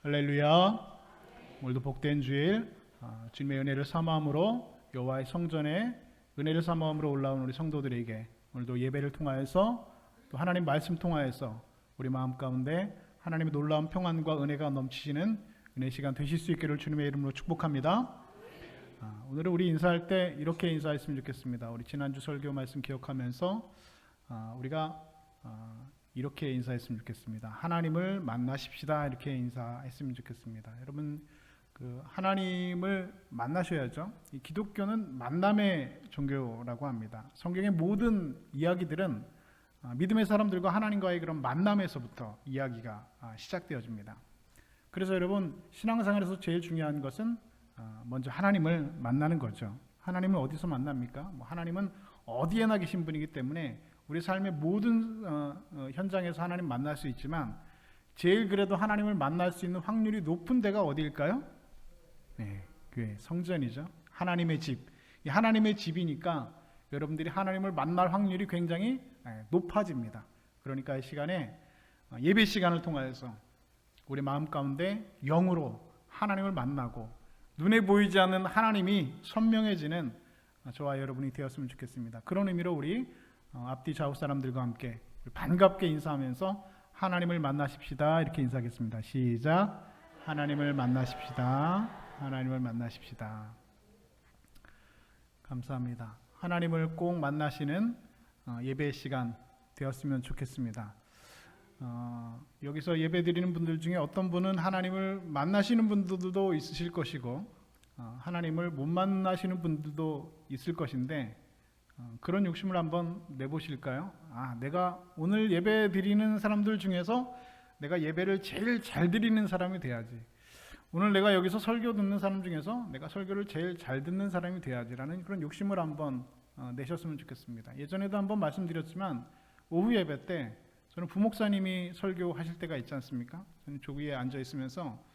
할렐루야. 오늘도 복된 주일, 주님의 은혜를 사모함으로 여호와의 성전에 은혜를 사모함으로 올라온 우리 성도들에게 오늘도 예배를 통하여서 또 하나님 말씀 통하여서 우리 마음 가운데 하나님의 놀라운 평안과 은혜가 넘치시는 은혜 시간 되실 수 있기를 주님의 이름으로 축복합니다. 오늘은 우리 인사할 때 이렇게 인사했으면 좋겠습니다. 우리 지난주 설교 말씀 기억하면서 우리가 이렇게 인사했으면 좋겠습니다. 하나님을 만나십시다. 이렇게 인사했으면 좋겠습니다. 여러분, 하나님을 만나셔야죠. 이 기독교는 만남의 종교라고 합니다. 성경의 모든 이야기들은 믿음의 사람들과 하나님과의 그런 만남에서부터 이야기가 시작되어집니다. 그래서 여러분, 신앙생활에서 제일 중요한 것은 먼저 하나님을 만나는 거죠. 하나님을 어디서 만납니까? 하나님은 어디에나 계신 분이기 때문에 우리 삶의 모든 현장에서 하나님 만날 수 있지만 제일 그래도 하나님을 만날 수 있는 확률이 높은 데가 어디일까요? 네, 교회, 성전이죠. 하나님의 집. 이 하나님의 집이니까 여러분들이 하나님을 만날 확률이 굉장히 높아집니다. 그러니까 이 시간에 예배 시간을 통하여서 우리 마음 가운데 영으로 하나님을 만나고 눈에 보이지 않는 하나님이 선명해지는 저와 여러분이 되었으면 좋겠습니다. 그런 의미로 우리 앞뒤 좌우 사람들과 함께 반갑게 인사하면서 하나님을 만나십시다. 이렇게 인사하겠습니다. 시작. 하나님을 만나십시다. 하나님을 만나십시다. 감사합니다. 하나님을 꼭 만나시는 예배 시간 되었으면 좋겠습니다. 여기서 예배 드리는 분들 중에 어떤 분은 하나님을 만나시는 분들도 있으실 것이고 하나님을 못 만나시는 분들도 있을 것인데 그런 욕심을 한번 내보실까요? 내가 오늘 예배 드리는 사람들 중에서 내가 예배를 제일 잘 드리는 사람이 돼야지. 오늘 내가 여기서 설교 듣는 사람 중에서 내가 설교를 제일 잘 듣는 사람이 돼야지라는 그런 욕심을 한번 내셨으면 좋겠습니다. 예전에도 한번 말씀드렸지만 오후 예배 때 저는 부목사님이 설교하실 때가 있지 않습니까? 저는 조기에 앉아 있으면서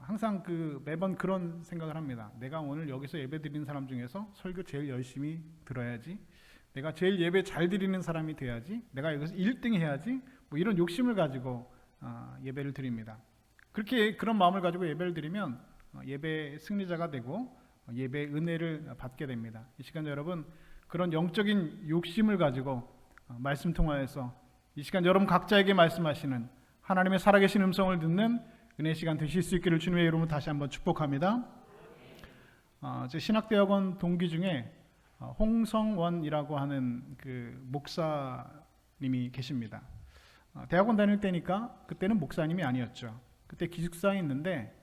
항상 매번 그런 생각을 합니다. 내가 오늘 여기서 예배 드리는 사람 중에서 설교 제일 열심히 들어야지. 내가 제일 예배 잘 드리는 사람이 돼야지. 내가 여기서 1등 해야지. 이런 욕심을 가지고 예배를 드립니다. 그런 마음을 가지고 예배를 드리면 예배 승리자가 되고 예배 은혜를 받게 됩니다. 이 시간 여러분, 그런 영적인 욕심을 가지고 말씀 통하여서 이 시간 여러분 각자에게 말씀하시는 하나님의 살아계신 음성을 듣는 은혜 시간 되실 수 있기를 주님의 이름으로 다시 한번 축복합니다. 제 신학대학원 동기 중에 홍성원이라고 하는 목사님이 계십니다. 대학원 다닐 때니까 그때는 목사님이 아니었죠. 그때 기숙사에 있는데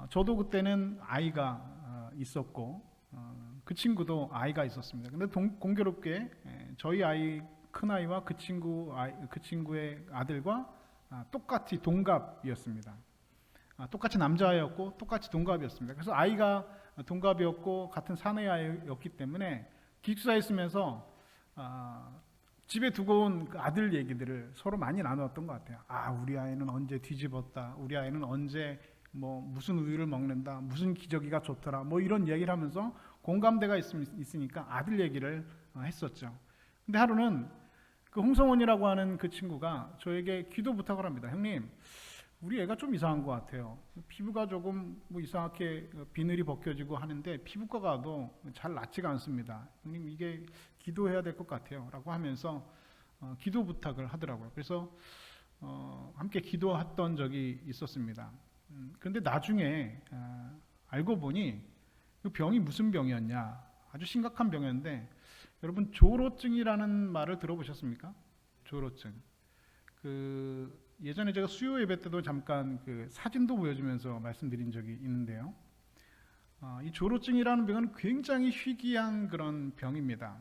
저도 그때는 아이가 있었고 그 친구도 아이가 있었습니다. 근데 공교롭게 저희 아이 큰아이와 그 친구의 아들과 똑같이 동갑이었습니다. 똑같이 남자아이였고 똑같이 동갑이었습니다. 그래서 아이가 동갑이었고 같은 사내 아이였기 때문에 기숙사에 있으면서 집에 두고 온 그 아들 얘기들을 서로 많이 나누었던 것 같아요. 우리 아이는 언제 뒤집었다. 우리 아이는 언제 무슨 우유를 먹는다. 무슨 기저귀가 좋더라. 이런 얘기를 하면서 공감대가 있으니까 아들 얘기를 했었죠. 근데 하루는 그 홍성원이라고 하는 그 친구가 저에게 기도 부탁을 합니다. 형님, 우리 애가 좀 이상한 것 같아요. 피부가 조금 이상하게 비늘이 벗겨지고 하는데 피부과 가도 잘 낫지가 않습니다. 형님, 이게 기도해야 될 것 같아요. 라고 하면서 기도 부탁을 하더라고요. 그래서 함께 기도했던 적이 있었습니다. 그런데 나중에 알고 보니 그 병이 무슨 병이었냐. 아주 심각한 병이었는데 여러분, 조로증이라는 말을 들어보셨습니까? 조로증. 예전에 제가 수요 예배 때도 잠깐 사진도 보여주면서 말씀드린 적이 있는데요. 이 조로증이라는 병은 굉장히 희귀한 그런 병입니다.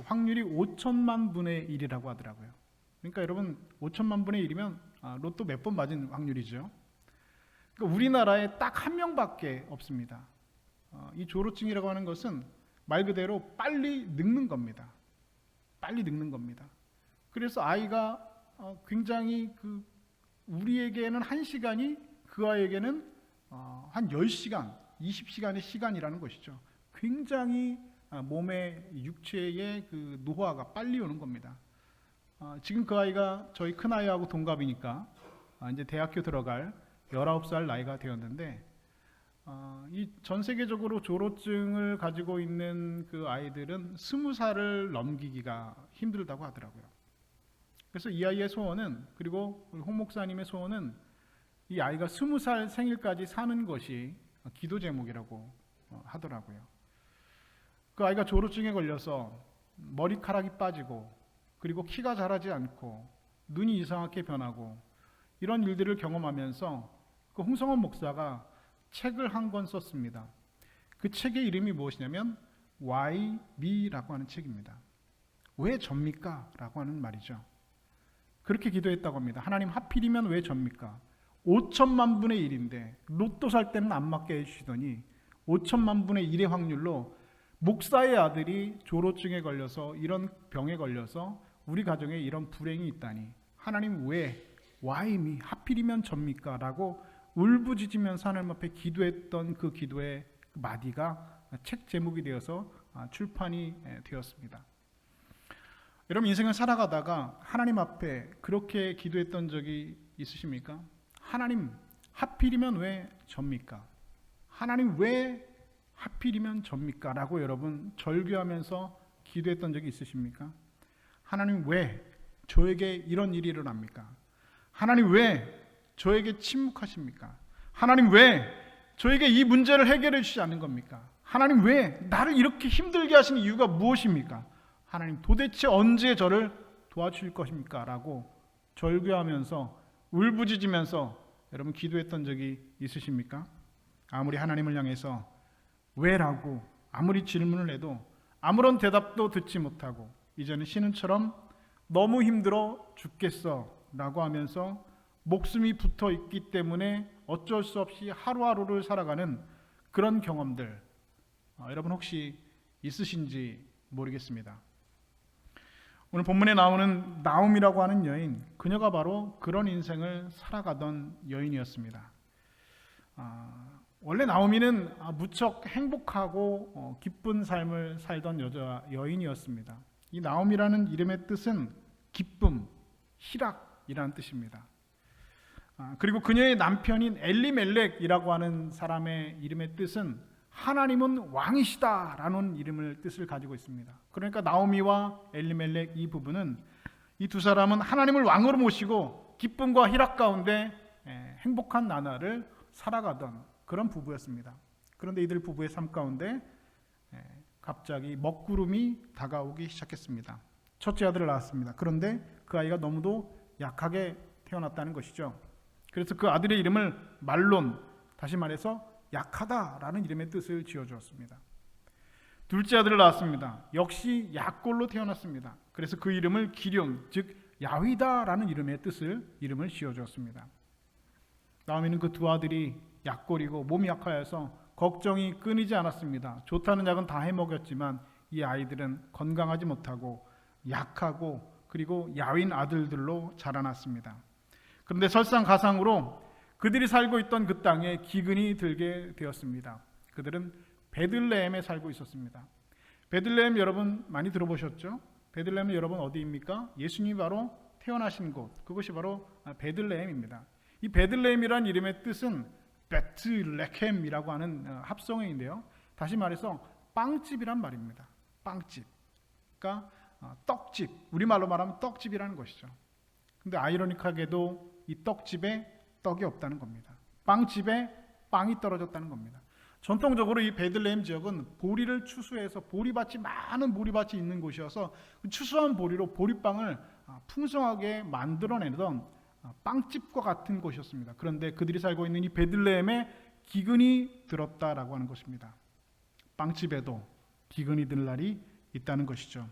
확률이 5천만 분의 1이라고 하더라고요. 그러니까 여러분, 5천만 분의 1이면 로또 몇 번 맞은 확률이죠. 그러니까 우리나라에 딱 한 명밖에 없습니다. 이 조로증이라고 하는 것은 말 그대로 빨리 늙는 겁니다. 빨리 늙는 겁니다. 그래서 아이가 굉장히 우리에게는 1시간이 그 아이에게는 한 10시간, 20시간의 시간이라는 것이죠. 굉장히 몸의 육체의 노화가 빨리 오는 겁니다. 지금 그 아이가 저희 큰아이하고 동갑이니까 이제 대학교 들어갈 19살 나이가 되었는데 이 전 세계적으로 조로증을 가지고 있는 그 아이들은 20살을 넘기기가 힘들다고 하더라고요. 그래서 이 아이의 소원은, 그리고 우리 홍 목사님의 소원은 이 아이가 20살 생일까지 사는 것이 기도 제목이라고 하더라고요. 그 아이가 조로증에 걸려서 머리카락이 빠지고, 그리고 키가 자라지 않고, 눈이 이상하게 변하고, 이런 일들을 경험하면서 그 홍성원 목사가 책을 한 권 썼습니다. 그 책의 이름이 무엇이냐면 Why me라고 하는 책입니다. 왜 접니까? 라고 하는 말이죠. 그렇게 기도했다고 합니다. 하나님, 하필이면 왜 접니까? 5천만 분의 1인데 로또 살 때는 안 맞게 해주시더니 5천만 분의 1의 확률로 목사의 아들이 조로증에 걸려서, 이런 병에 걸려서 우리 가정에 이런 불행이 있다니, 하나님 왜, why me, 하필이면 접니까? 라고 울부짖으면서 하나님 앞에 기도했던 그 기도의 마디가 책 제목이 되어서 출판이 되었습니다. 여러분, 인생을 살아가다가 하나님 앞에 그렇게 기도했던 적이 있으십니까? 하나님, 하필이면 왜 접니까? 하나님 왜 하필이면 접니까? 라고 여러분 절규하면서 기도했던 적이 있으십니까? 하나님 왜 저에게 이런 일이 일어납니까? 하나님 왜 저에게 침묵하십니까? 하나님 왜 저에게 이 문제를 해결해 주시지 않는 겁니까? 하나님 왜 나를 이렇게 힘들게 하시는 이유가 무엇입니까? 하나님 도대체 언제 저를 도와주실 것입니까? 라고 절규하면서 울부짖으면서 여러분 기도했던 적이 있으십니까? 아무리 하나님을 향해서 왜라고 아무리 질문을 해도 아무런 대답도 듣지 못하고 이제는 신은처럼 너무 힘들어 죽겠어 라고 하면서 목숨이 붙어 있기 때문에 어쩔 수 없이 하루하루를 살아가는 그런 경험들, 여러분 혹시 있으신지 모르겠습니다. 오늘 본문에 나오는 나옴이라고 하는 여인, 그녀가 바로 그런 인생을 살아가던 여인이었습니다. 원래 나오미는 무척 행복하고 기쁜 삶을 살던 여인이었습니다. 이 나옴이라는 이름의 뜻은 기쁨, 희락이라는 뜻입니다. 그리고 그녀의 남편인 엘리멜렉이라고 하는 사람의 이름의 뜻은 하나님은 왕이시다라는 뜻을 가지고 있습니다. 그러니까 나오미와 엘리멜렉 이 부부는, 이 두 사람은 하나님을 왕으로 모시고 기쁨과 희락 가운데 행복한 나날을 살아가던 그런 부부였습니다. 그런데 이들 부부의 삶 가운데 갑자기 먹구름이 다가오기 시작했습니다. 첫째 아들을 낳았습니다. 그런데 그 아이가 너무도 약하게 태어났다는 것이죠. 그래서 그 아들의 이름을 말론, 다시 말해서 약하다라는 이름의 뜻을 지어주었습니다. 둘째 아들을 낳았습니다. 역시 약골로 태어났습니다. 그래서 그 이름을 기럐, 즉 야휘다라는 이름을 지어주었습니다. 나오미는 그 두 아들이 약골이고 몸이 약하여서 걱정이 끊이지 않았습니다. 좋다는 약은 다 해먹였지만 이 아이들은 건강하지 못하고 약하고 그리고 야윈 아들들로 자라났습니다. 그런데 설상가상으로 그들이 살고 있던 그 땅에 기근이 들게 되었습니다. 그들은 베들레헴에 살고 있었습니다. 베들레헴 여러분 많이 들어보셨죠? 베들레헴은 여러분 어디입니까? 예수님이 바로 태어나신 곳, 그것이 바로 베들레헴입니다. 이 베들레헴이란 이름의 뜻은 베트레헴이라고 하는 합성어인데요. 다시 말해서 빵집이란 말입니다. 빵집. 그러니까 떡집, 우리말로 말하면 떡집이라는 것이죠. 근데 아이러니하게도 이 떡집에 떡이 없다는 겁니다. 빵집에 빵이 떨어졌다는 겁니다. 전통적으로 이 베들레헴 지역은 보리를 추수해서 많은 보리밭이 있는 곳이어서 추수한 보리로 보리빵을 풍성하게 만들어내던 빵집과 같은 곳이었습니다. 그런데 그들이 살고 있는 이 베들레헴에 기근이 들었다라고 하는 것입니다. 빵집에도 기근이 들 날이 있다는 것이죠.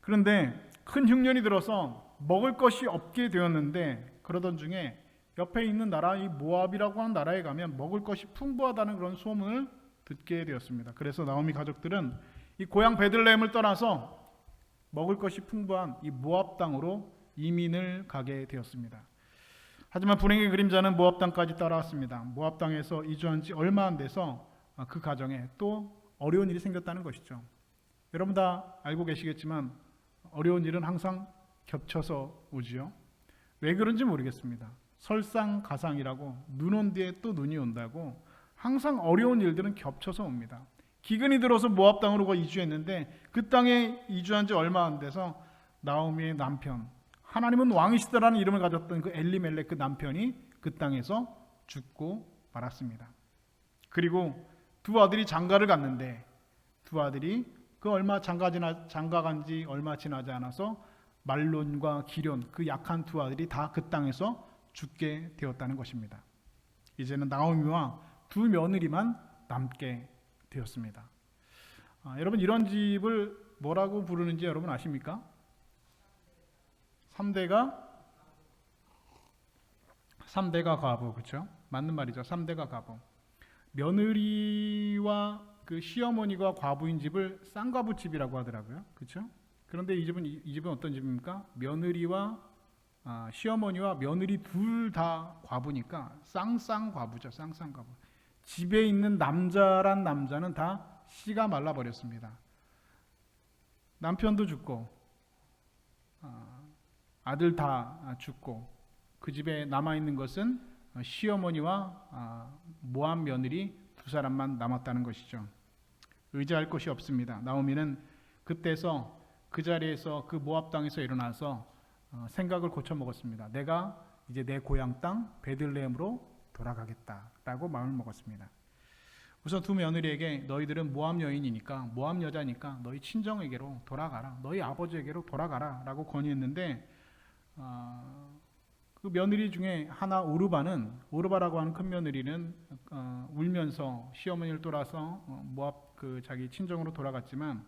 그런데 큰 흉년이 들어서 먹을 것이 없게 되었는데, 그러던 중에 옆에 있는 나라, 이 모압이라고 하는 나라에 가면 먹을 것이 풍부하다는 그런 소문을 듣게 되었습니다. 그래서 나오미 가족들은 이 고향 베들레헴을 떠나서 먹을 것이 풍부한 이 모압 땅으로 이민을 가게 되었습니다. 하지만 불행의 그림자는 모압 땅까지 따라왔습니다. 모압 땅에서 이주한 지 얼마 안 돼서 그 가정에 또 어려운 일이 생겼다는 것이죠. 여러분 다 알고 계시겠지만 어려운 일은 항상 겹쳐서 오지요. 왜 그런지 모르겠습니다. 설상가상이라고 눈 온 뒤에 또 눈이 온다고 항상 어려운 일들은 겹쳐서 옵니다. 기근이 들어서 모압 땅으로 이주했는데 그 땅에 이주한 지 얼마 안 돼서 나오미의 남편, 하나님은 왕이시다라는 이름을 가졌던 그 엘리멜렉 그 남편이 그 땅에서 죽고 말았습니다. 그리고 두 아들이 장가를 갔는데 두 아들이 그 얼마 장가 간 지 얼마 지나지 않아서 말론과 기럨 그 약한 두 아들이 다 그 땅에서 죽게 되었다는 것입니다. 이제는 나오미와 두 며느리만 남게 되었습니다. 여러분 이런 집을 뭐라고 부르는지 여러분 아십니까? 3대가 과부, 그렇죠? 맞는 말이죠. 3대가 과부. 며느리와 그 시어머니가 과부인 집을 쌍과부 집이라고 하더라고요. 그렇죠? 그런데 이 집은 어떤 집입니까? 며느리와 시어머니와 며느리 둘 다 과부니까 쌍쌍과부죠. 쌍쌍과부. 집에 있는 남자란 남자는 다 씨가 말라 버렸습니다. 남편도 죽고 아들 다 죽고 그 집에 남아 있는 것은 시어머니와 모압 며느리 두 사람만 남았다는 것이죠. 의지할 곳이 없습니다. 나오미는 그때서 그 자리에서 그 모압 땅에서 일어나서 생각을 고쳐 먹었습니다. 내가 이제 내 고향 땅 베들레헴으로 돌아가겠다라고 마음을 먹었습니다. 우선 두 며느리에게 너희들은 모압 여인이니까 모압 여자니까 너희 친정에게로 돌아가라. 너희 아버지에게로 돌아가라라고 건의했는데 그 며느리 중에 하나 오르바라고 하는 큰 며느리는 울면서 시어머니를 따라서 모압 그 자기 친정으로 돌아갔지만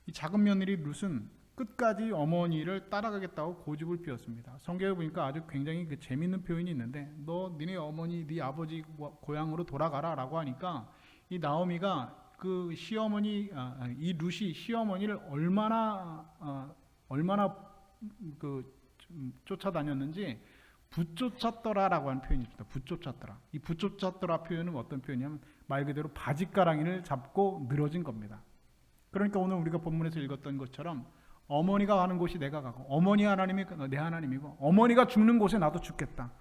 이 작은 며느리 룻은 끝까지 어머니를 따라가겠다고 고집을 피웠습니다. 성경에 보니까 아주 굉장히 그 재미있는 표현이 있는데 너 니네 어머니 네 아버지 고향으로 돌아가라라고 하니까 이 나오미가 그 시어머니 이 룻이 시어머니를 얼마나 그 쫓아다녔는지 붙쫓았더라라고 하는 표현이 있습니다. 붙쫓았더라. 이 붙쫓았더라 표현은 어떤 표현이냐면 말 그대로 바짓가랑이를 잡고 늘어진 겁니다. 그러니까 오늘 우리가 본문에서 읽었던 것처럼 어머니가 가는 곳이 내가 가고 어머니 하나님이 내 하나님이고 어머니가 죽는 곳에 나도 죽겠다.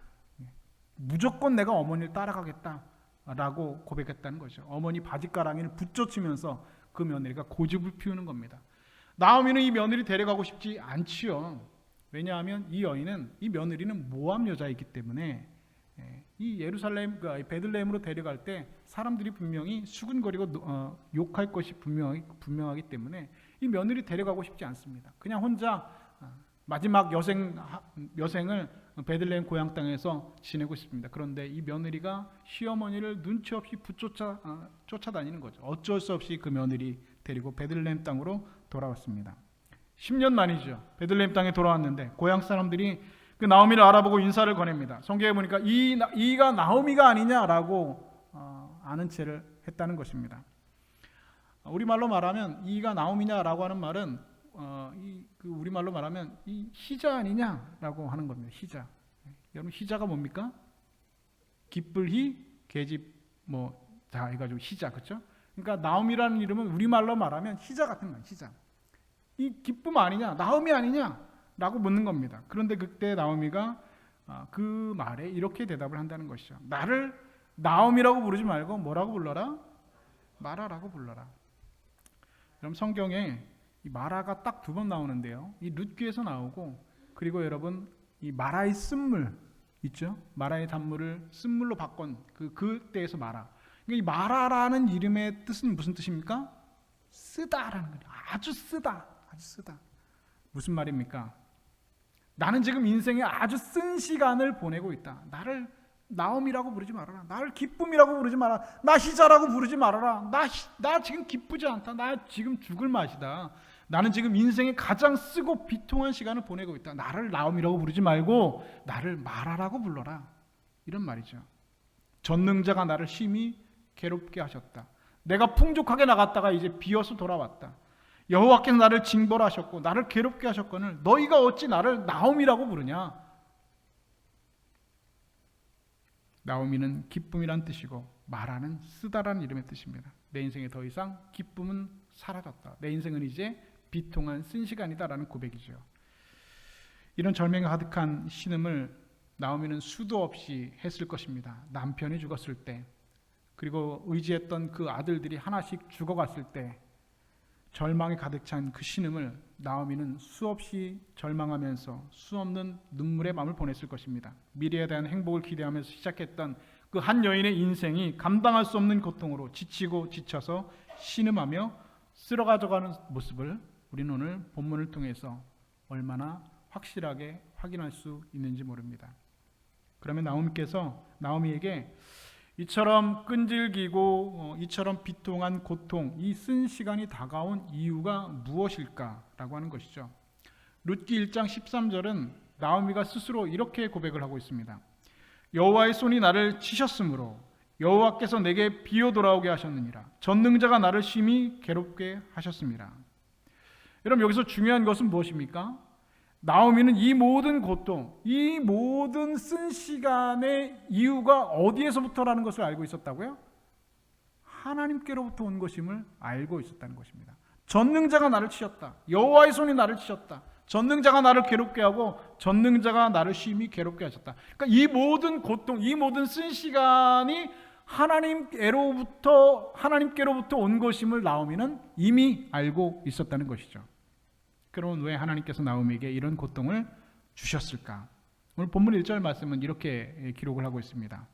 무조건 내가 어머니를 따라가겠다라고 고백했다는 거죠. 어머니 바짓가랑이를 붙쫓으면서 그 며느리가 고집을 피우는 겁니다. 나오미는 이 며느리 데려가고 싶지 않지요. 왜냐하면 이 며느리는 모압 여자이기 때문에 이 예루살렘 베들레헴으로 데려갈 때 사람들이 분명히 수군거리고 욕할 것이 분명하기 때문에 이 며느리 데려가고 싶지 않습니다. 그냥 혼자 마지막 여생을 베들레헴 고향 땅에서 지내고 싶습니다. 그런데 이 며느리가 시어머니를 눈치 없이 쫓아다니는 거죠. 어쩔 수 없이 그 며느리 데리고 베들레헴 땅으로 돌아왔습니다. 10년 만이죠. 베들레헴 땅에 돌아왔는데 고향 사람들이 그 나오미를 알아보고 인사를 권합니다. 성경에 보니까 이가 나오미가 아니냐라고 아는 체를 했다는 것입니다. 우리말로 말하면 이가 나오미냐라고 하는 말은 우리말로 말하면 이 희자 아니냐라고 하는 겁니다. 희자. 여러분 희자가 뭡니까? 기쁠 희, 계집 자 해가지고 희자, 그렇죠? 그러니까 나오미라는 이름은 우리말로 말하면 희자 같은 거예요. 희자. 이 기쁨 아니냐, 나오미 아니냐라고 묻는 겁니다. 그런데 그때 나오미가 그 말에 이렇게 대답을 한다는 것이죠. 나를 나오미라고 부르지 말고 뭐라고 불러라? 마라라고 불러라. 여러분 성경에 이 마라가 딱 2번 나오는데요. 이 룻기에서 나오고 그리고 여러분 이 마라의 쓴물 있죠? 마라의 단물을 쓴물로 바꾼 그때에서 마라. 이 마라라는 이름의 뜻은 무슨 뜻입니까? 쓰다라는 거예요. 아주 쓰다. 무슨 말입니까? 나는 지금 인생에 아주 쓴 시간을 보내고 있다. 나를 나옴이라고 부르지 말아라. 나를 기쁨이라고 부르지 말아라. 나 희자라고 부르지 말아라. 나 지금 기쁘지 않다. 나 지금 죽을 맛이다. 나는 지금 인생에 가장 쓰고 비통한 시간을 보내고 있다. 나를 나옴이라고 부르지 말고 나를 마라라고 불러라. 이런 말이죠. 전능자가 나를 심히 괴롭게 하셨다. 내가 풍족하게 나갔다가 이제 비어서 돌아왔다. 여호와께서 나를 징벌하셨고 나를 괴롭게 하셨거늘 너희가 어찌 나를 나옴이라고 부르냐. 나오미는 기쁨이란 뜻이고 마라는 쓰다라는 이름의 뜻입니다. 내 인생에 더 이상 기쁨은 사라졌다. 내 인생은 이제 비통한 쓴 시간이다라는 고백이죠. 이런 절망이 가득한 신음을 나오미는 수도 없이 했을 것입니다. 남편이 죽었을 때, 그리고 의지했던 그 아들들이 하나씩 죽어갔을 때 절망이 가득 찬 그 신음을 나오미는 수없이 절망하면서 수없는 눈물의 밤을 보냈을 것입니다. 미래에 대한 행복을 기대하면서 시작했던 그 한 여인의 인생이 감당할 수 없는 고통으로 지치고 지쳐서 신음하며 쓸어가져가는 모습을 우리는 오늘 본문을 통해서 얼마나 확실하게 확인할 수 있는지 모릅니다. 그러면 나오미에게 이처럼 끈질기고 이처럼 비통한 고통, 이 쓴 시간이 다가온 이유가 무엇일까라고 하는 것이죠. 룻기 1장 13절은 나오미가 스스로 이렇게 고백을 하고 있습니다. 여호와의 손이 나를 치셨으므로 여호와께서 내게 비어 돌아오게 하셨느니라. 전능자가 나를 심히 괴롭게 하셨습니다. 여러분, 여기서 중요한 것은 무엇입니까? 나오미는 이 모든 고통, 이 모든 쓴 시간의 이유가 어디에서부터라는 것을 알고 있었다고요? 하나님께로부터 온 것임을 알고 있었다는 것입니다. 전능자가 나를 치셨다. 여호와의 손이 나를 치셨다. 전능자가 나를 괴롭게 하고 전능자가 나를 심히 괴롭게 하셨다. 그러니까 이 모든 고통, 이 모든 쓴 시간이 하나님께로부터 온 것임을 나오미는 이미 알고 있었다는 것이죠. 그러면 왜 하나님께서 나오미에게 이런 고통을 주셨을까? 오늘 본문 1절 말씀은 이렇게 기록을 하고 있습니다.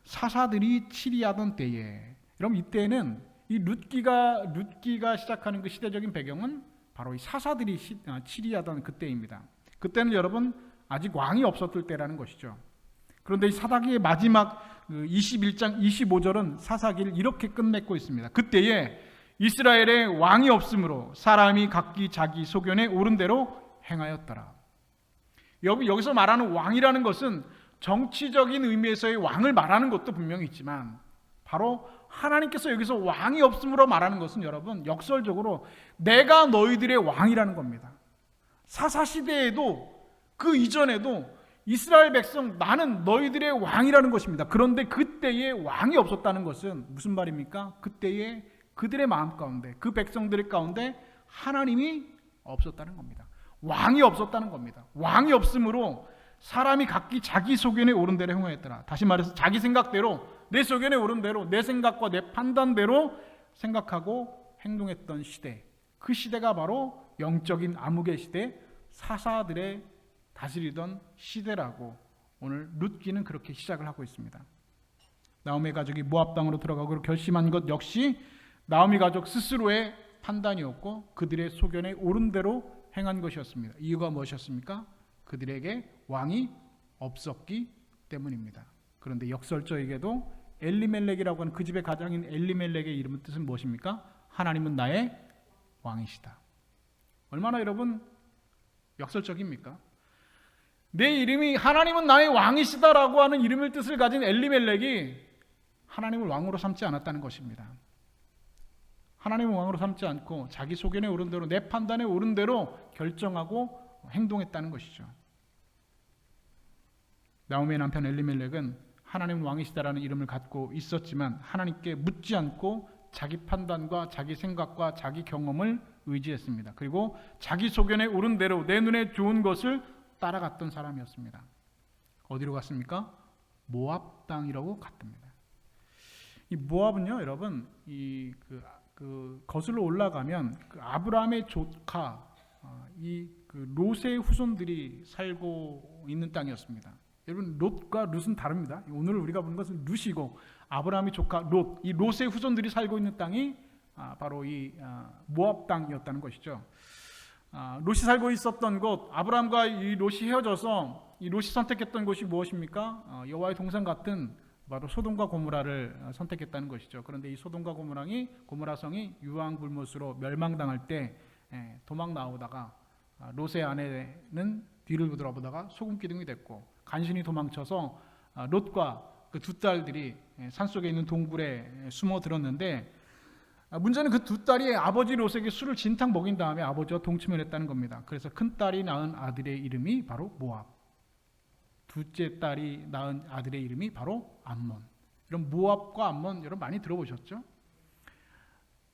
사사들이 치리하던 때에, 여러분 이때는 이 룻기가 시작하는 그 시대적인 배경은 바로 이 사사들이 치리하던 그때입니다. 그때는 여러분 아직 왕이 없었을 때라는 것이죠. 그런데 이 사사기의 마지막 21장 25절은 사사기를 이렇게 끝맺고 있습니다. 그때에 이스라엘에 왕이 없으므로 사람이 각기 자기 소견에 오른 대로 행하였더라. 여기서 말하는 왕이라는 것은 정치적인 의미에서의 왕을 말하는 것도 분명히 있지만, 바로 하나님께서 여기서 왕이 없으므로 말하는 것은 여러분 역설적으로 내가 너희들의 왕이라는 겁니다. 사사시대에도 그 이전에도 이스라엘 백성, 나는 너희들의 왕이라는 것입니다. 그런데 그때에 왕이 없었다는 것은 무슨 말입니까? 그때에 그들의 마음 가운데, 그 백성들 가운데 하나님이 없었다는 겁니다. 왕이 없었다는 겁니다. 왕이 없으므로 사람이 각기 자기 소견에 오른 대로 행하였더라. 다시 말해서 자기 생각대로, 내 소견에 오른 대로, 내 생각과 내 판단대로 생각하고 행동했던 시대, 그 시대가 바로 영적인 암흑의 시대, 사사들의 다스리던 시대라고 오늘 룻기는 그렇게 시작을 하고 있습니다. 나오미 가족이 모압 땅으로 들어가고 결심한 것 역시 나오미 가족 스스로의 판단이었고 그들의 소견에 옳은 대로 행한 것이었습니다. 이유가 무엇이었습니까? 그들에게 왕이 없었기 때문입니다. 그런데 역설적에게도 엘리멜렉이라고 하는 그 집의 가장인 엘리멜렉의 이름의 뜻은 무엇입니까? 하나님은 나의 왕이시다. 얼마나 여러분 역설적입니까? 내 이름이 하나님은 나의 왕이시다라고 하는 이름의 뜻을 가진 엘리멜렉이 하나님을 왕으로 삼지 않았다는 것입니다. 하나님을 왕으로 삼지 않고 자기 소견에 오른 대로, 내 판단에 오른 대로 결정하고 행동했다는 것이죠. 나오미의 남편 엘리멜렉은 하나님은 왕이시다라는 이름을 갖고 있었지만 하나님께 묻지 않고 자기 판단과 자기 생각과 자기 경험을 의지했습니다. 그리고 자기 소견에 오른 대로 내 눈에 좋은 것을 따라갔던 사람이었습니다. 어디로 갔습니까? 모압 땅이라고 갔답니다. 이 모압은요, 여러분, 거슬러 올라가면 그 아브라함의 조카 그 롯의 후손들이 살고 있는 땅이었습니다. 여러분, 롯과 룻은 다릅니다. 오늘 우리가 보는 것은 룻이고 아브라함의 조카 롯, 이 롯의 후손들이 살고 있는 땅이 바로 이 모압 땅이었다는 것이죠. 롯이 살고 있었던 곳, 아브라함과 이 롯이 헤어져서 이 롯이 선택했던 곳이 무엇입니까? 여호와의 동산 같은 바로 소돔과 고모라를 선택했다는 것이죠. 그런데 이 소돔과 고모라성이 유황불못으로 멸망당할 때 도망 나오다가 롯의 아내는 뒤를 돌아보다가 소금 기둥이 됐고, 간신히 도망쳐서 롯과 그 두 딸들이 산속에 있는 동굴에 숨어 들었는데, 문제는 그 두 딸이 아버지 롯에게 술을 진탕 먹인 다음에 아버지와 동침을 했다는 겁니다. 그래서 큰 딸이 낳은 아들의 이름이 바로 모압, 둘째 딸이 낳은 아들의 이름이 바로 암몬. 이런 모압과 암몬 여러분 많이 들어보셨죠?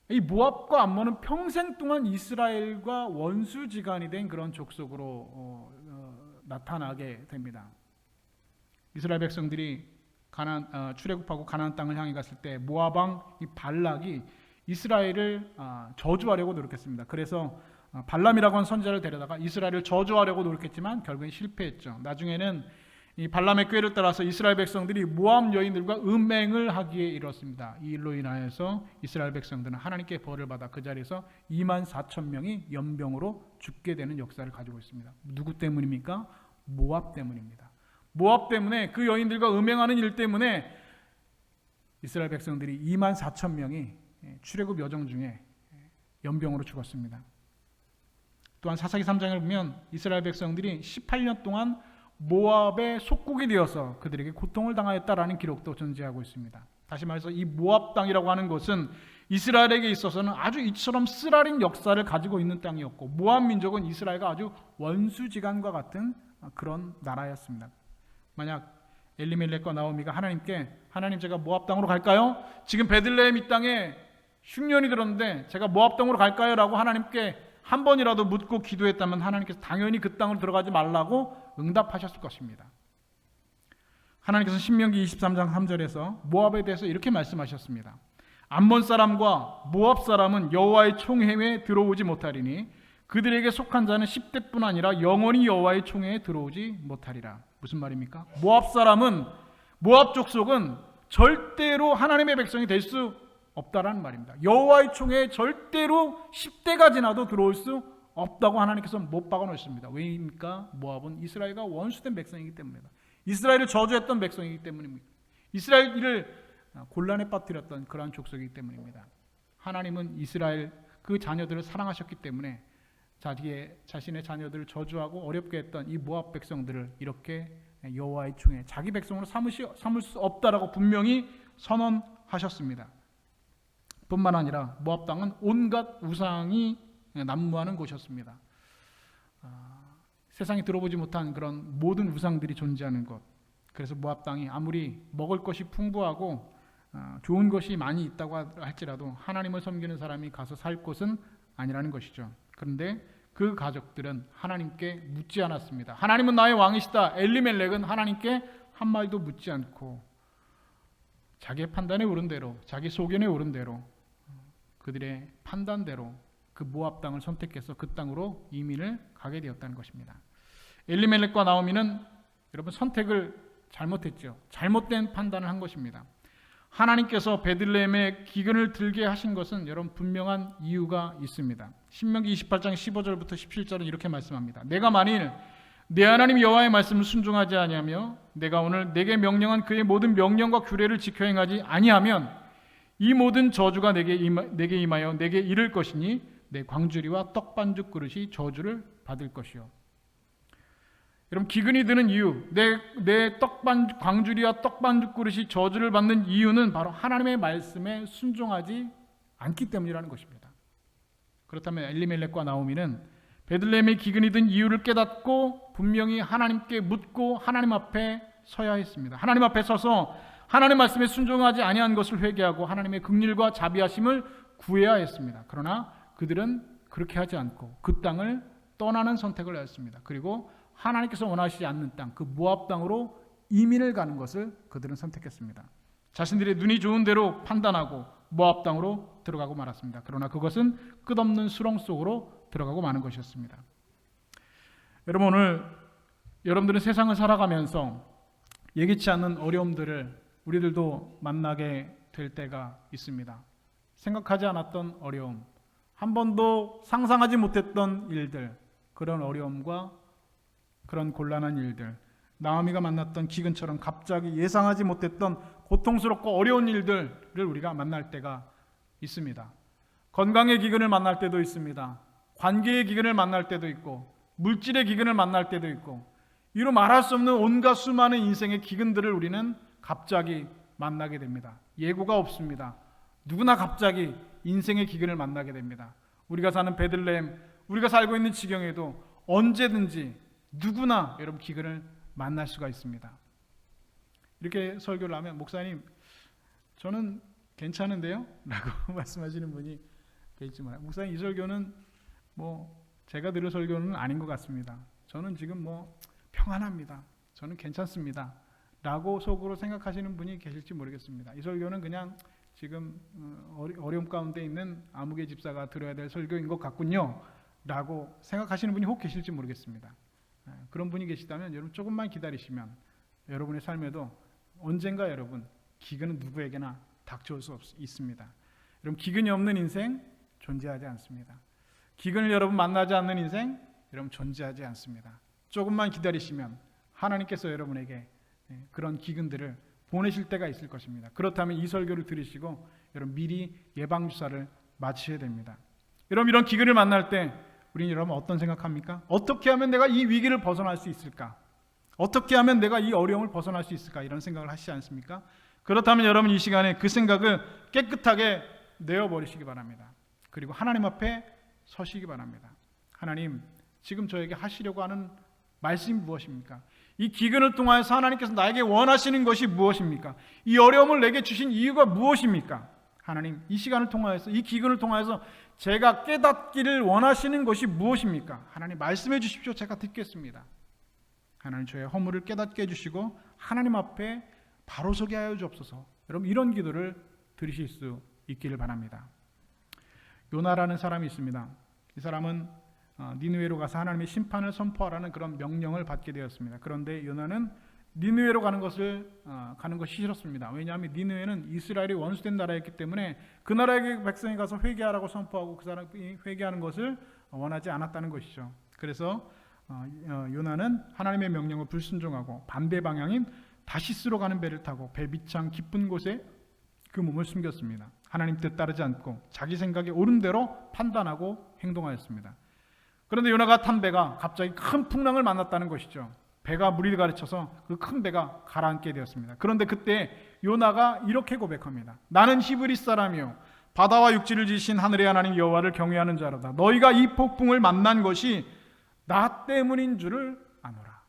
이 모압과 암몬은 평생 동안 이스라엘과 원수지간이 된 그런 족속으로 나타나게 됩니다. 이스라엘 백성들이 출애굽하고 가나안 땅을 향해 갔을 때 모압 왕 이 발락이 이스라엘을 저주하려고 노력했습니다. 그래서 발람이라고 하는 선지자를 데려다가 이스라엘을 저주하려고 노력했지만 결국엔 실패했죠. 나중에는 이 발람의 꾀를 따라서 이스라엘 백성들이 모압 여인들과 음행을 하기에 이르렀습니다. 이 일로 인하여서 이스라엘 백성들은 하나님께 벌을 받아 그 자리에서 24,000명이 연병으로 죽게 되는 역사를 가지고 있습니다. 누구 때문입니까? 모압 때문입니다. 모압 때문에, 그 여인들과 음행하는 일 때문에 이스라엘 백성들이 24,000명이 출애굽 여정 중에 연병으로 죽었습니다. 또한 사사기 3장을 보면 이스라엘 백성들이 18년 동안 모압의 속국이 되어서 그들에게 고통을 당하였다라는 기록도 존재하고 있습니다. 다시 말해서 이 모압 땅이라고 하는 것은 이스라엘에게 있어서는 아주 이처럼 쓰라린 역사를 가지고 있는 땅이었고, 모압 민족은 이스라엘과 아주 원수지간과 같은 그런 나라였습니다. 만약 엘리멜렉과 나오미가 하나님께, 하나님 제가 모압 땅으로 갈까요? 지금 베들레헴 이 땅에 흉년이 들었는데 제가 모압 땅으로 갈까요? 라고 하나님께 한 번이라도 묻고 기도했다면 하나님께서 당연히 그 땅으로 들어가지 말라고 응답하셨을 것입니다. 하나님께서 신명기 23장 3절에서 모압에 대해서 이렇게 말씀하셨습니다. 암몬 사람과 모압 사람은 여호와의 총회에 들어오지 못하리니 그들에게 속한 자는 10대뿐 아니라 영원히 여호와의 총회에 들어오지 못하리라. 무슨 말입니까? 모압 족속은 절대로 하나님의 백성이 될 수 없다라는 말입니다. 여호와의 총회에 절대로 10대가 지나도 들어올 수 없다고 하나님께서 못 박아 놓으십니다. 왜입니까? 모압은 이스라엘과 원수된 백성이기 때문입니다. 이스라엘을 저주했던 백성이기 때문입니다. 이스라엘을 곤란에 빠뜨렸던 그러한 족속이기 때문입니다. 하나님은 이스라엘 그 자녀들을 사랑하셨기 때문에 자신의 자녀들을 저주하고 어렵게 했던 이 모압 백성들을 이렇게 여호와의 총회, 자기 백성으로 삼을 수 없다라고 분명히 선언하셨습니다. 뿐만 아니라 모압 땅은 온갖 우상이 난무하는 곳이었습니다. 세상에 들어보지 못한 그런 모든 우상들이 존재하는 곳. 그래서 모압 땅이 아무리 먹을 것이 풍부하고 좋은 것이 많이 있다고 할지라도 하나님을 섬기는 사람이 가서 살 곳은 아니라는 것이죠. 그런데 그 가족들은 하나님께 묻지 않았습니다. 하나님은 나의 왕이시다. 엘리멜렉은 하나님께 한마디도 묻지 않고 자기의 판단에 오른 대로, 자기 소견에 오른 대로, 그들의 판단대로 그 모압 땅을 선택해서 그 땅으로 이민을 가게 되었다는 것입니다. 엘리멜렉과 나오미는 여러분 선택을 잘못했죠. 잘못된 판단을 한 것입니다. 하나님께서 베들레헴에 기근을 들게 하신 것은 여러분 분명한 이유가 있습니다. 신명기 28장 15절부터 17절은 이렇게 말씀합니다. 내가 만일 내 하나님 여호와의 말씀을 순종하지 아니하며 내가 오늘 내게 명령한 그의 모든 명령과 규례를 지켜 행하지 아니하면 이 모든 저주가 내게 임하여 내게 이를 것이니 내 광주리와 떡반죽 그릇이 저주를 받을 것이요. 여러분 기근이 드는 이유, 내 광주리와 떡반죽 그릇이 저주를 받는 이유는 바로 하나님의 말씀에 순종하지 않기 때문이라는 것입니다. 그렇다면 엘리멜렉과 나오미는 베들레헴의 기근이 든 이유를 깨닫고 분명히 하나님께 묻고 하나님 앞에 서야 했습니다. 하나님 앞에 서서 하나님의 말씀에 순종하지 아니한 것을 회개하고 하나님의 긍휼과 자비하심을 구해야 했습니다. 그러나 그들은 그렇게 하지 않고 그 땅을 떠나는 선택을 하였습니다. 그리고 하나님께서 원하시지 않는 땅, 그 모압 땅으로 이민을 가는 것을 그들은 선택했습니다. 자신들의 눈이 좋은 대로 판단하고 모압 땅으로 들어가고 말았습니다. 그러나 그것은 끝없는 수렁 속으로 들어가고 마는 것이었습니다. 여러분 오늘 여러분들은 세상을 살아가면서 예기치 않은 어려움들을 우리들도 만나게 될 때가 있습니다. 생각하지 않았던 어려움, 한 번도 상상하지 못했던 일들, 그런 어려움과 그런 곤란한 일들, 나오미가 만났던 기근처럼 갑자기 예상하지 못했던 고통스럽고 어려운 일들을 우리가 만날 때가 있습니다. 건강의 기근을 만날 때도 있습니다. 관계의 기근을 만날 때도 있고 물질의 기근을 만날 때도 있고 이루 말할 수 없는 온갖 수많은 인생의 기근들을 우리는 갑자기 만나게 됩니다. 예고가 없습니다. 누구나 갑자기 인생의 기근을 만나게 됩니다. 우리가 사는 베들레헴, 우리가 살고 있는 지경에도 언제든지 누구나 여러분 기근을 만날 수가 있습니다. 이렇게 설교를 하면 목사님 저는 괜찮은데요? 라고 말씀하시는 분이 계시지만 목사님 이 설교는 제가 들을 설교는 아닌 것 같습니다. 저는 지금 평안합니다. 저는 괜찮습니다. 라고 속으로 생각하시는 분이 계실지 모르겠습니다. 이 설교는 그냥 지금 어려움 가운데 있는 아무개 집사가 들어야 될 설교인 것 같군요 라고 생각하시는 분이 혹 계실지 모르겠습니다. 그런 분이 계시다면 여러분 조금만 기다리시면 여러분의 삶에도 언젠가 여러분 기근은 누구에게나 닥쳐올 수 있습니다. 여러분 기근이 없는 인생 존재하지 않습니다. 기근을 여러분 만나지 않는 인생 여러분 존재하지 않습니다. 조금만 기다리시면 하나님께서 여러분에게 그런 기근들을 보내실 때가 있을 것입니다. 그렇다면 이 설교를 들으시고 여러분 미리 예방주사를 맞으셔야 됩니다. 여러분 이런 기근을 만날 때 우리는 여러분 어떤 생각합니까? 어떻게 하면 내가 이 위기를 벗어날 수 있을까? 어떻게 하면 내가 이 어려움을 벗어날 수 있을까? 이런 생각을 하시지 않습니까? 그렇다면 여러분 이 시간에 그 생각을 깨끗하게 내어버리시기 바랍니다. 그리고 하나님 앞에 서시기 바랍니다. 하나님, 지금 저에게 하시려고 하는 말씀이 무엇입니까? 이 기근을 통하여서 하나님께서 나에게 원하시는 것이 무엇입니까? 이 어려움을 내게 주신 이유가 무엇입니까? 하나님, 이 시간을 통하여서, 이 기근을 통하여서 제가 깨닫기를 원하시는 것이 무엇입니까? 하나님 말씀해 주십시오. 제가 듣겠습니다. 하나님 저의 허물을 깨닫게 해주시고 하나님 앞에 바로 서게 하여 주옵소서. 여러분 이런 기도를 드리실 수 있기를 바랍니다. 요나라는 사람이 있습니다. 이 사람은 니느웨로 가서 하나님의 심판을 선포하라는 그런 명령을 받게 되었습니다. 그런데 요나는 니느웨로 가는 것이 싫었습니다. 왜냐하면 니느웨는 이스라엘이 원수된 나라였기 때문에 그 나라의 백성이 가서 회개하라고 선포하고 그 사람이 회개하는 것을 원하지 않았다는 것이죠. 그래서 요나는 하나님의 명령을 불순종하고 반대 방향인 다시스로 가는 배를 타고 배 밑창 깊은 곳에 그 몸을 숨겼습니다. 하나님 뜻 따르지 않고 자기 생각에 옳은 대로 판단하고 행동하였습니다. 그런데 요나가 탄 배가 갑자기 큰 풍랑을 만났다는 것이죠. 배가 물이 가르쳐서 그 큰 배가 가라앉게 되었습니다. 그런데 그때 요나가 이렇게 고백합니다. 나는 히브리 사람이요 바다와 육지를 지으신 하늘의 하나님 여호와를 경외하는 자로다. 너희가 이 폭풍을 만난 것이 나 때문인 줄을 아노라.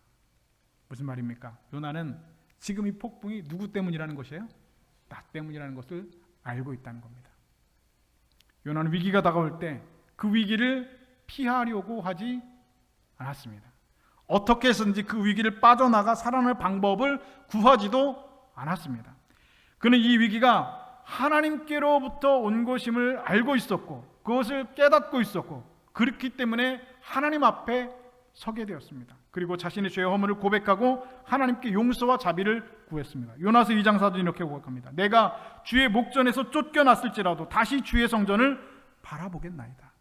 무슨 말입니까? 요나는 지금 이 폭풍이 누구 때문이라는 것이에요? 나 때문이라는 것을 알고 있다는 겁니다. 요나는 위기가 다가올 때 그 위기를 피하려고 하지 않았습니다. 어떻게 해서든지 그 위기를 빠져나가 살아날 방법을 구하지도 않았습니다. 그는 이 위기가 하나님께로부터 온 것임을 알고 있었고 그것을 깨닫고 있었고 그렇기 때문에 하나님 앞에 서게 되었습니다. 그리고 자신의 죄의 허물을 고백하고 하나님께 용서와 자비를 구했습니다. 요나서 2장 4절 이렇게 고백합니다. 내가 주의 목전에서 쫓겨났을지라도 다시 주의 성전을 바라보겠나이다.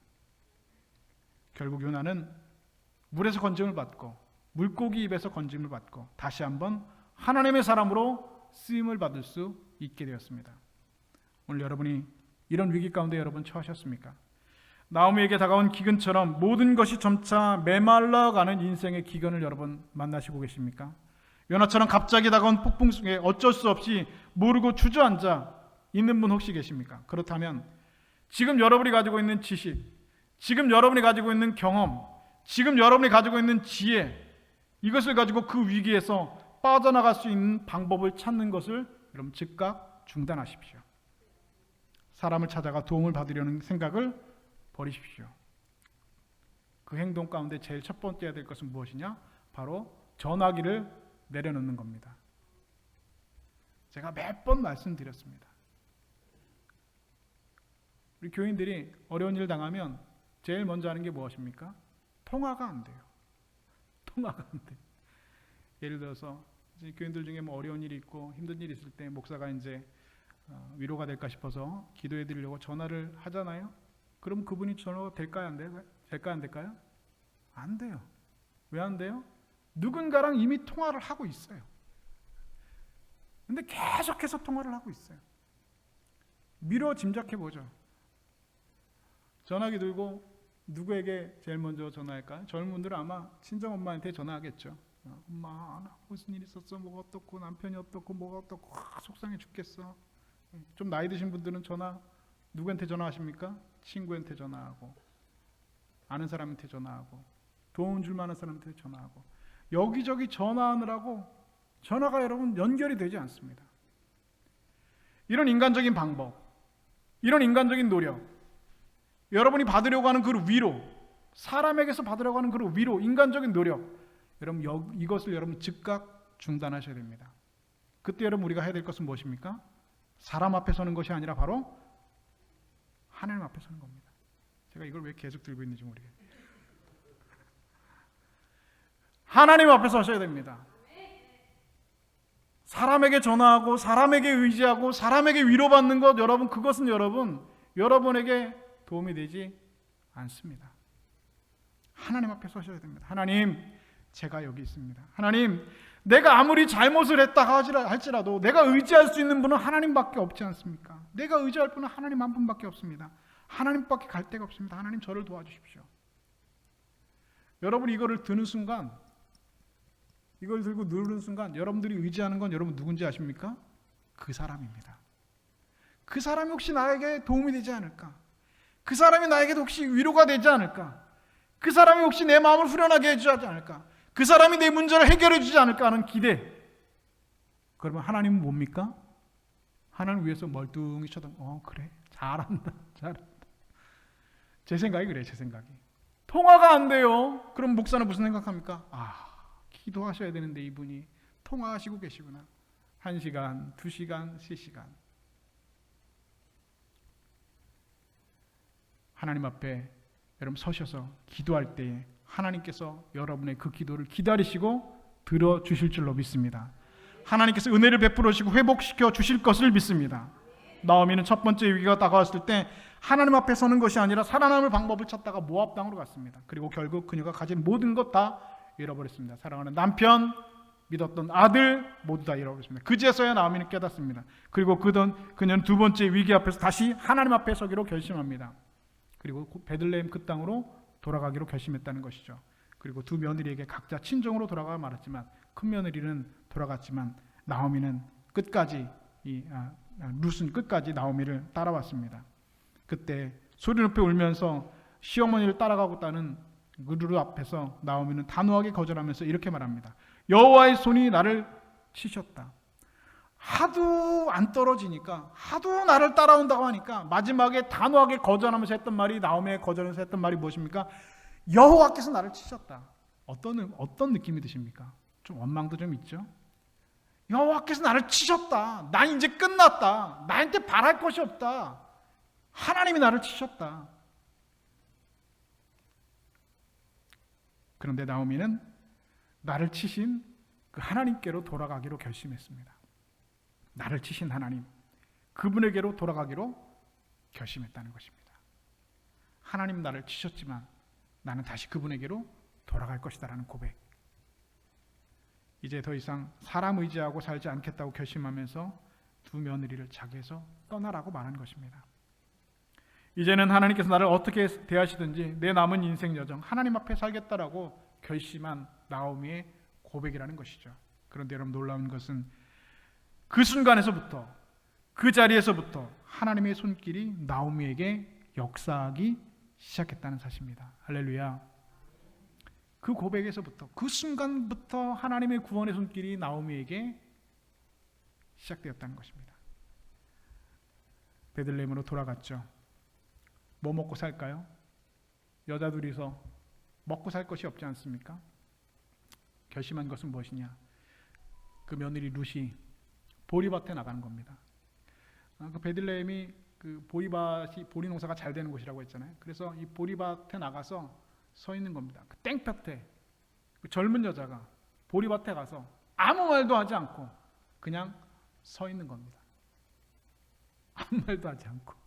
결국 요나는 물에서 건짐을 받고 물고기 입에서 건짐을 받고 다시 한번 하나님의 사람으로 쓰임을 받을 수 있게 되었습니다. 오늘 여러분이 이런 위기 가운데 여러분 처하셨습니까? 나오미에게 다가온 기근처럼 모든 것이 점차 메말라가는 인생의 기근을 여러분 만나시고 계십니까? 요나처럼 갑자기 다가온 폭풍 속에 어쩔 수 없이 모르고 주저앉아 있는 분 혹시 계십니까? 그렇다면 지금 여러분이 가지고 있는 지식, 지금 여러분이 가지고 있는 경험, 지금 여러분이 가지고 있는 지혜, 이것을 가지고 그 위기에서 빠져나갈 수 있는 방법을 찾는 것을 여러분 즉각 중단하십시오. 사람을 찾아가 도움을 받으려는 생각을 버리십시오. 그 행동 가운데 제일 첫 번째 해야 될 것은 무엇이냐? 바로 전화기를 내려놓는 겁니다. 제가 몇 번 말씀드렸습니다. 우리 교인들이 어려운 일 당하면 제일 먼저 하는 게 무엇입니까? 통화가 안 돼요. 통화가 안 돼. 예를 들어서 이제 교인들 중에 뭐 어려운 일이 있고 힘든 일이 있을 때 목사가 이제 위로가 될까 싶어서 기도해 드리려고 전화를 하잖아요. 그럼 그분이 전화가 될까요? 안 돼요? 될까요? 안 될까요? 안 돼요. 왜 안 돼요? 누군가랑 이미 통화를 하고 있어요. 근데 계속해서 통화를 하고 있어요. 미뤄 짐작해 보죠. 전화기 들고 누구에게 제일 먼저 전화할까요? 젊은 분들은 아마 친정엄마한테 전화하겠죠. 엄마, 무슨 일 있었어? 뭐가 어떻고 남편이 어떻고 뭐가 어떻고 속상해 죽겠어. 좀 나이 드신 분들은 전화 누구한테 전화하십니까? 친구한테 전화하고 아는 사람한테 전화하고 도움 줄 만한 사람한테 전화하고 여기저기 전화하느라고 전화가 여러분 연결이 되지 않습니다. 이런 인간적인 방법, 이런 인간적인 노력, 여러분이 받으려고 하는 그 위로, 사람에게서 받으려고 하는 그 위로, 인간적인 노력, 여러분 이것을 여러분 즉각 중단하셔야 됩니다. 그때 여러분 우리가 해야 될 것은 무엇입니까? 사람 앞에 서는 것이 아니라 바로 하나님 앞에 서는 겁니다. 제가 이걸 왜 계속 들고 있는지 모르겠어요. 하나님 앞에 서셔야 됩니다. 사람에게 전화하고 사람에게 의지하고 사람에게 위로받는 것, 여러분 그것은 여러분에게 도움이 되지 않습니다. 하나님 앞에 서셔야 됩니다. 하나님, 제가 여기 있습니다. 하나님, 내가 아무리 잘못을 했다 할지라도 내가 의지할 수 있는 분은 하나님밖에 없지 않습니까? 내가 의지할 분은 하나님 한 분밖에 없습니다. 하나님밖에 갈 데가 없습니다. 하나님, 저를 도와주십시오. 여러분 이거를 드는 순간, 이걸 들고 누르는 순간 여러분들이 의지하는 건 여러분 누군지 아십니까? 그 사람입니다. 그 사람이 혹시 나에게 도움이 되지 않을까? 그 사람이 나에게 혹시 위로가 되지 않을까? 그 사람이 혹시 내 마음을 후련하게 해주지 않을까? 그 사람이 내 문제를 해결해 주지 않을까 하는 기대. 그러면 하나님은 뭡니까? 하나님 위해서 멀뚱히 쳐다보고 그래, 잘한다. 제 생각이 그래요. 제 생각이. 통화가 안 돼요. 그럼 목사는 무슨 생각합니까? 기도하셔야 되는데 이분이 통화하시고 계시구나. 1시간, 2시간, 3시간. 하나님 앞에 여러분 서셔서 기도할 때에 하나님께서 여러분의 그 기도를 기다리시고 들어주실 줄로 믿습니다. 하나님께서 은혜를 베풀어 주시고 회복시켜 주실 것을 믿습니다. 나오미는 첫 번째 위기가 다가왔을 때 하나님 앞에 서는 것이 아니라 살아남을 방법을 찾다가 모압 땅으로 갔습니다. 그리고 결국 그녀가 가진 모든 것 다 잃어버렸습니다. 사랑하는 남편, 믿었던 아들 모두 다 잃어버렸습니다. 그제서야 나오미는 깨닫습니다. 그리고 그녀는 두 번째 위기 앞에서 다시 하나님 앞에 서기로 결심합니다. 그리고 베들레헴 그 땅으로 돌아가기로 결심했다는 것이죠. 그리고 두 며느리에게 각자 친정으로 돌아가 말았지만 큰 며느리는 돌아갔지만 나오미는 끝까지 룻은 끝까지 나오미를 따라왔습니다. 그때 소리 높여 울면서 시어머니를 따라가고 있다는 룻 앞에서 나오미는 단호하게 거절하면서 이렇게 말합니다. 여호와의 손이 나를 치셨다. 하도 안 떨어지니까, 하도 나를 따라온다고 하니까 마지막에 단호하게 거절하면서 했던 말이, 나오미의 거절하면서 했던 말이 무엇입니까? 여호와께서 나를 치셨다. 어떤 느낌이 드십니까? 좀 원망도 좀 있죠? 여호와께서 나를 치셨다. 난 이제 끝났다. 나한테 바랄 것이 없다. 하나님이 나를 치셨다. 그런데 나오미는 나를 치신 그 하나님께로 돌아가기로 결심했습니다. 나를 치신 하나님, 그분에게로 돌아가기로 결심했다는 것입니다. 하나님 나를 치셨지만 나는 다시 그분에게로 돌아갈 것이다라는 고백. 이제 더 이상 사람 의지하고 살지 않겠다고 결심하면서 두 며느리를 자기에서 떠나라고 말한 것입니다. 이제는 하나님께서 나를 어떻게 대하시든지 내 남은 인생 여정 하나님 앞에 살겠다라고 결심한 나오미의 고백이라는 것이죠. 그런데 여러분 놀라운 것은 그 순간에서부터, 그 자리에서부터 하나님의 손길이 나오미에게 역사하기 시작했다는 사실입니다. 할렐루야. 그 고백에서부터, 그 순간부터 하나님의 구원의 손길이 나오미에게 시작되었다는 것입니다. 베들레헴으로 돌아갔죠. 뭐 먹고 살까요? 여자 둘이서 먹고 살 것이 없지 않습니까? 결심한 것은 무엇이냐? 그 며느리 룻이 보리밭에 나가는 겁니다. 그 베들레헴이 그 보리 농사가 잘 되는 곳이라고 했잖아요. 그래서 이 보리밭에 나가서 서 있는 겁니다. 그 땡볕에 그 젊은 여자가 보리밭에 가서 아무 말도 하지 않고 그냥 서 있는 겁니다. 아무 말도 하지 않고.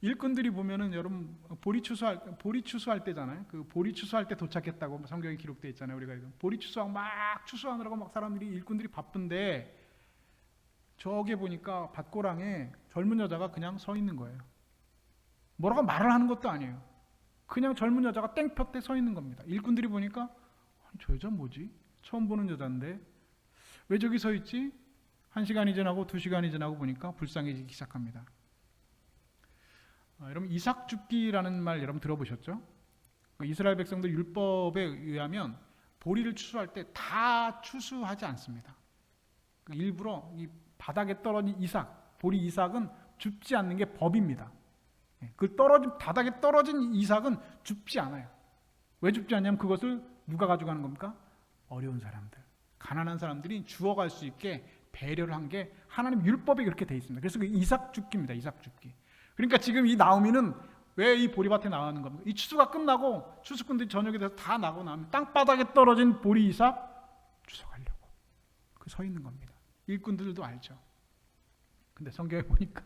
일꾼들이 보면은 여러분 보리 추수할 때잖아요. 그 보리 추수할 때 도착했다고 성경에 기록되어 있잖아요. 우리가 보리 추수하고 막 추수하느라고 막 일꾼들이 바쁜데 저기 보니까 밭고랑에 젊은 여자가 그냥 서 있는 거예요. 뭐라고 말을 하는 것도 아니에요. 그냥 젊은 여자가 땡볕에 서 있는 겁니다. 일꾼들이 보니까 저 여자 뭐지? 처음 보는 여자인데 왜 저기 서 있지? 1시간이 지나고 2시간이 지나고 보니까 불쌍해지기 시작합니다. 여러분 이삭 줍기라는 말 여러분 들어보셨죠? 이스라엘 백성들 율법에 의하면 보리를 추수할 때 다 추수하지 않습니다. 일부러 이 바닥에 떨어진 보리 이삭은 줍지 않는 게 법입니다. 그 바닥에 떨어진 이삭은 줍지 않아요. 왜 줍지 않냐면 그것을 누가 가져가는 겁니까? 어려운 사람들, 가난한 사람들이 주워갈 수 있게 배려를 한 게 하나님 율법에 그렇게 돼 있습니다. 그래서 그 이삭 죽기입니다. 이삭 죽기. 그러니까 지금 이 나오미는 왜 이 보리밭에 나가는 겁니까? 이 추수가 끝나고 추수꾼들이 저녁에 돼서 다 나고 나면 땅바닥에 떨어진 보리 이삭 주워가려고 그 서 있는 겁니다. 일꾼들도 알죠. 근데 성경에 보니까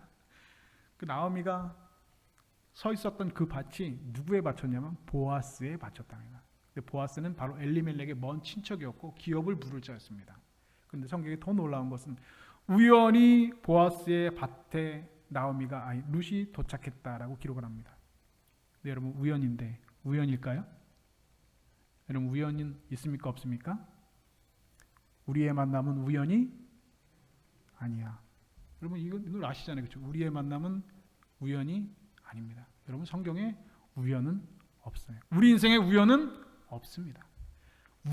그 나오미가 서 있었던 그 밭이 누구에 바쳤냐면 보아스에 바쳤답니다. 근데 보아스는 바로 엘리멜렉의 먼 친척이었고 기업을 부를 자였습니다. 그런데 성경에 더 놀라운 것은 우연히 보아스의 밭에 나오미가 룻이 도착했다라고 기록을 합니다. 근데 여러분 우연인데 우연일까요? 여러분 우연은 있습니까 없습니까? 우리의 만남은 우연이 아니야. 여러분 이걸 아시잖아요, 그렇죠? 우리의 만남은 우연이 아닙니다. 여러분 성경에 우연은 없어요. 우리 인생에 우연은 없습니다.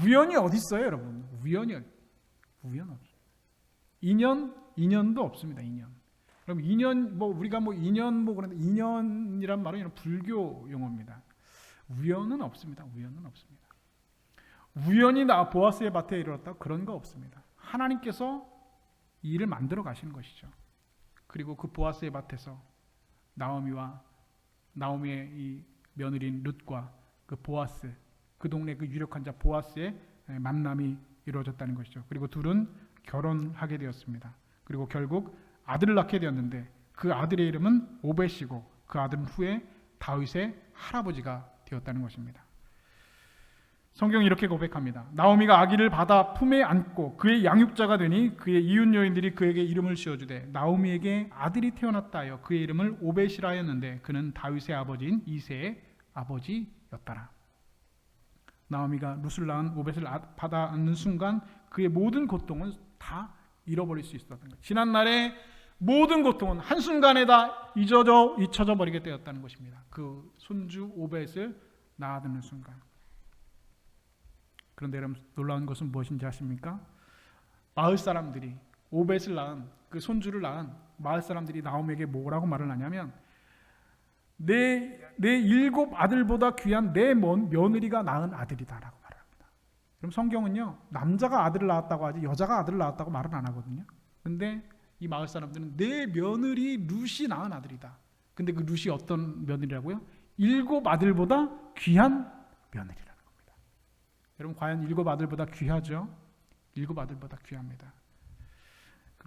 우연이 어디 있어요, 여러분? 우연 없어요. 인연도 없습니다. 인연. 그럼 인연 우리가 인연 그런데 인연이란 말은 불교 용어입니다. 우연은 없습니다. 우연은 없습니다. 우연히 보아스의 밭에 이르렀다 그런 거 없습니다. 하나님께서 이 일을 만들어 가시는 것이죠. 그리고 그 보아스의 밭에서 나오미의 이 며느리인 룻과 그 보아스, 그 동네 그 유력한 자 보아스의 만남이 이루어졌다는 것이죠. 그리고 둘은 결혼하게 되었습니다. 그리고 결국 아들을 낳게 되었는데 그 아들의 이름은 오벳이고 그 아들은 후에 다윗의 할아버지가 되었다는 것입니다. 성경이 이렇게 고백합니다. 나오미가 아기를 받아 품에 안고 그의 양육자가 되니 그의 이웃 여인들이 그에게 이름을 지어주되 나오미에게 아들이 태어났다 하여 그의 이름을 오벳이라 하였는데 그는 다윗의 아버지인 이새의 아버지였더라. 나오미가 룻을 낳은 오벳을 받아 안는 순간 그의 모든 고통은 다 잃어버릴 수 있었던 거예요. 지난날의 모든 고통은 한순간에 다 잊혀져 버리게 되었다는 것입니다. 그 손주 오벳을 낳아드는 순간. 그런데 여러분 놀라운 것은 무엇인지 아십니까? 마을 사람들이 오벳을 낳은 그 손주를 낳은 마을 사람들이 나오미에게 뭐라고 말을 하냐면 내 7 아들보다 귀한 내 며느리가 낳은 아들이다라고 말을 합니다. 그럼 성경은요 남자가 아들을 낳았다고 하지 여자가 아들을 낳았다고 말은 안 하거든요. 근데 이 마을 사람들은 내 며느리 룻이 낳은 아들이다. 근데 그 룻이 어떤 며느리라고요? 7 아들보다 귀한 며느리라는 겁니다. 여러분 과연 7 아들보다 귀하죠? 7 아들보다 귀합니다.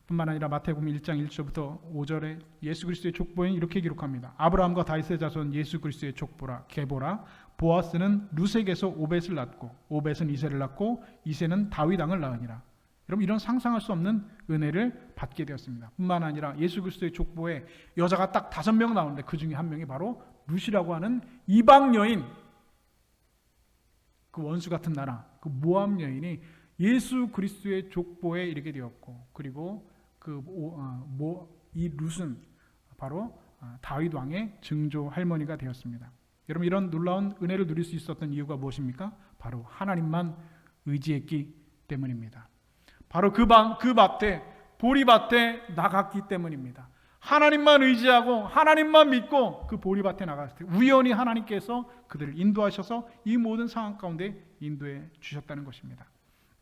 뿐만 아니라 마태복음 1장 1절부터 5절에 예수 그리스도의 족보에 이렇게 기록합니다. 아브라함과 다윗의 자손 예수 그리스도의 족보라 게보라 보아스는 룻에게서 오벳을 낳고 오벳은 이새를 낳고 이새는 다윗 왕을 낳으니라. 여러분 이런 상상할 수 없는 은혜를 받게 되었습니다. 뿐만 아니라 예수 그리스도의 족보에 여자가 딱 5명 나오는데 그 중에 한 명이 바로 룻이라고 하는 이방 여인, 그 원수 같은 나라, 그 모압 여인이 예수 그리스도의 족보에 이르게 되었고, 그리고 이 룻은 바로 다윗 왕의 증조 할머니가 되었습니다. 여러분 이런 놀라운 은혜를 누릴 수 있었던 이유가 무엇입니까? 바로 하나님만 의지했기 때문입니다. 바로 그 밭에 보리밭에 나갔기 때문입니다. 하나님만 의지하고 하나님만 믿고 그 보리밭에 나갔을 때 우연히 하나님께서 그들을 인도하셔서 이 모든 상황 가운데 인도해 주셨다는 것입니다.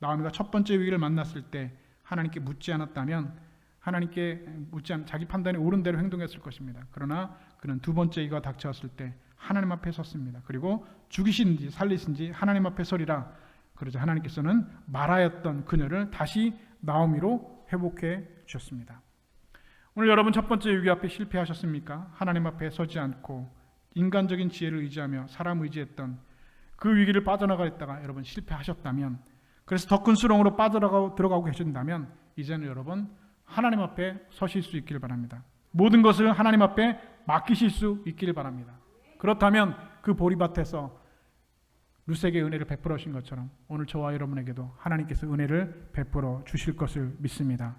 나오미가 첫 번째 위기를 만났을 때 하나님께 묻지 않았다면 하나님께 묻지 않은 자기 판단이 옳은 대로 행동했을 것입니다. 그러나 그는 두 번째 위기가 닥쳐왔을 때 하나님 앞에 섰습니다. 그리고 죽이신지 살리신지 하나님 앞에 서리라. 그러자 하나님께서는 말하였던 그녀를 다시 나오미로 회복해 주셨습니다. 오늘 여러분 첫 번째 위기 앞에 실패하셨습니까? 하나님 앞에 서지 않고 인간적인 지혜를 의지하며 사람 의지했던 그 위기를 빠져나가겠다가 여러분 실패하셨다면, 그래서 더 큰 수렁으로 들어가고 계신다면 이제는 여러분 하나님 앞에 서실 수 있기를 바랍니다. 모든 것을 하나님 앞에 맡기실 수 있기를 바랍니다. 그렇다면 그 보리밭에서 룻에게 은혜를 베풀어 주신 것처럼 오늘 저와 여러분에게도 하나님께서 은혜를 베풀어 주실 것을 믿습니다.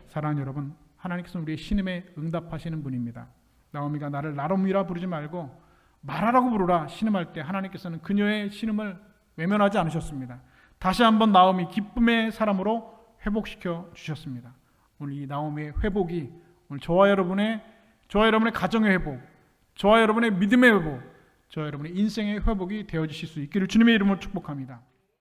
사랑하는 여러분, 하나님께서는 우리의 신음에 응답하시는 분입니다. 나오미가 나를 나로미라 부르지 말고 마라라고 부르라 신음할 때 하나님께서는 그녀의 신음을 외면하지 않으셨습니다. 다시 한번 나오미 기쁨의 사람으로 회복시켜 주셨습니다. 오늘 이 나오미의 회복이 오늘 저와 여러분의 가정의 회복, 저와 여러분의 믿음의 회복, 저와 여러분의 인생의 회복이 되어지실 수 있기를 주님의 이름으로 축복합니다.